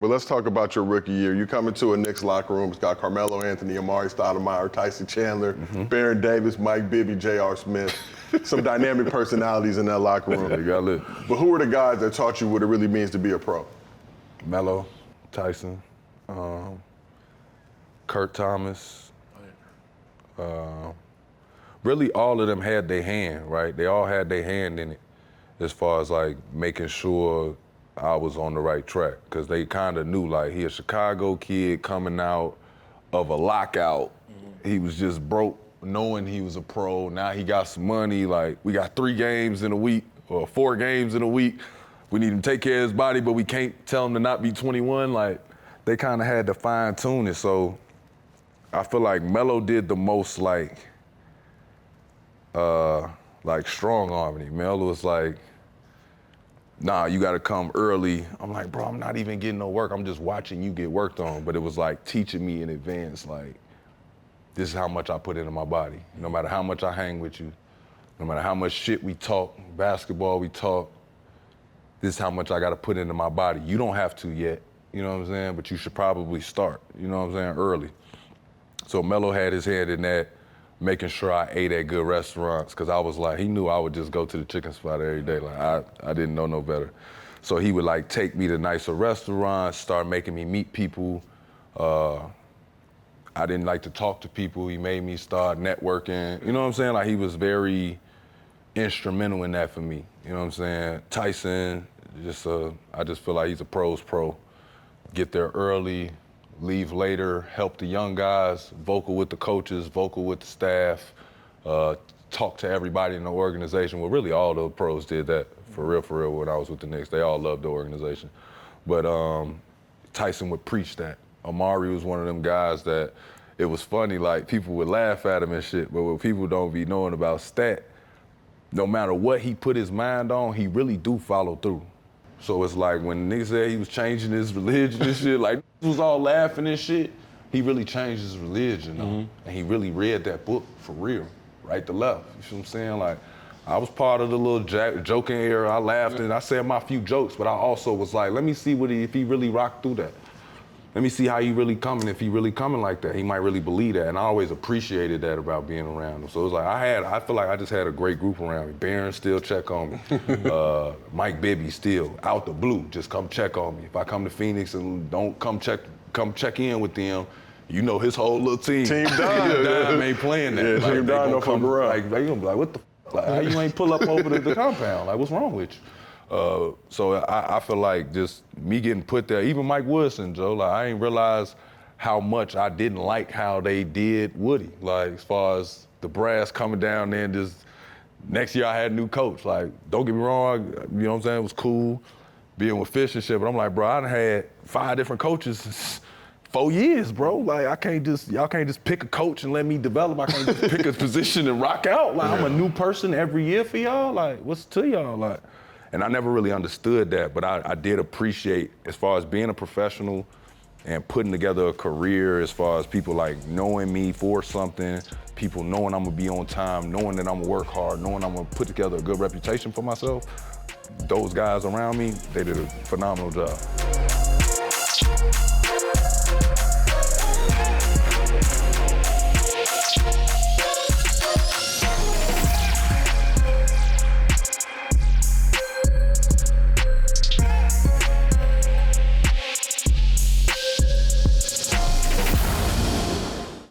Well, let's talk about your rookie year. You come into a Knicks locker room. It's got Carmelo Anthony, Amari Stoudemire, Tyson Chandler, Baron Davis, Mike Bibby, J.R. Smith. Some dynamic personalities in that locker room. Yeah, you got lit. But who were the guys that taught you what it really means to be a pro? Melo, Tyson, Kurt Thomas. Really all of them had their hand, right? They all had their hand in it as far as like making sure I was on the right track, because they kind of knew, like, he a Chicago kid coming out of a lockout. He was just broke, knowing he was a pro. Now he got some money. Like, we got 3 games in a week or 4 games in a week. We need him to take care of his body, but we can't tell him to not be 21. Like, they kind of had to fine tune it. So I feel like Melo did the most, like strong arming me. Melo was like, nah, you gotta come early. I'm like, bro, I'm not even getting no work. I'm just watching you get worked on. But it was like teaching me in advance, like, this is how much I put into my body. No matter how much I hang with you, no matter how much shit we talk, basketball we talk, this is how much I gotta put into my body. You don't have to yet, you know what I'm saying? But you should probably start, you know what I'm saying, early. So Melo had his hand in that, making sure I ate at good restaurants, because I was like, he knew I would just go to the chicken spot every day. Like, I didn't know no better. So he would like take me to nicer restaurants, start making me meet people. I didn't like to talk to people. He made me start networking. You know what I'm saying? Like, he was very instrumental in that for me. You know what I'm saying? Tyson, I just feel like he's a pro's pro. Get there early, leave later, help the young guys, vocal with the coaches, vocal with the staff, talk to everybody in the organization. Well, really all the pros did that, for real, when I was with the Knicks. They all loved the organization. But Tyson would preach that. Amari was one of them guys that, it was funny, like, people would laugh at him and shit, but what people don't be knowing about Stat, no matter what he put his mind on, he really do follow through. So it's like when niggas said he was changing his religion and shit, like, was all laughing and shit, he really changed his religion, though. And he really read that book for real, right to left. You see what I'm saying? Like, I was part of the little joking era. I laughed and I said my few jokes, but I also was like, let me see if he really rocked through that. Let me see how he really coming. If he really coming like that, he might really believe that. And I always appreciated that about being around him. So it was like, I feel like I just had a great group around me. Baron still check on me. Mike Bibby still, out the blue, just come check on me. If I come to Phoenix and don't come check in with them, you know his whole little team. Team Don. Dime ain't playing that. Yeah, like, Team Don don't fuck around. Like, they gonna be like, what the f? Like, how you ain't pull up over the compound? Like, what's wrong with you? So I feel like just me getting put there, even Mike Woodson, Joe, like, I ain't realized how much I didn't like how they did Woody. Like, as far as the brass coming down there and just, next year I had a new coach. Like, don't get me wrong, you know what I'm saying, it was cool being with Fish and shit, but I'm like, bro, I done had 5 different coaches in 4 years, bro. Like, y'all can't just pick a coach and let me develop. I can't just pick a position and rock out. Like, I'm a new person every year for y'all. Like, what's to y'all? Like, and I never really understood that, but I did appreciate, as far as being a professional and putting together a career, as far as people like knowing me for something, people knowing I'm gonna be on time, knowing that I'm gonna work hard, knowing I'm gonna put together a good reputation for myself. Those guys around me, they did a phenomenal job.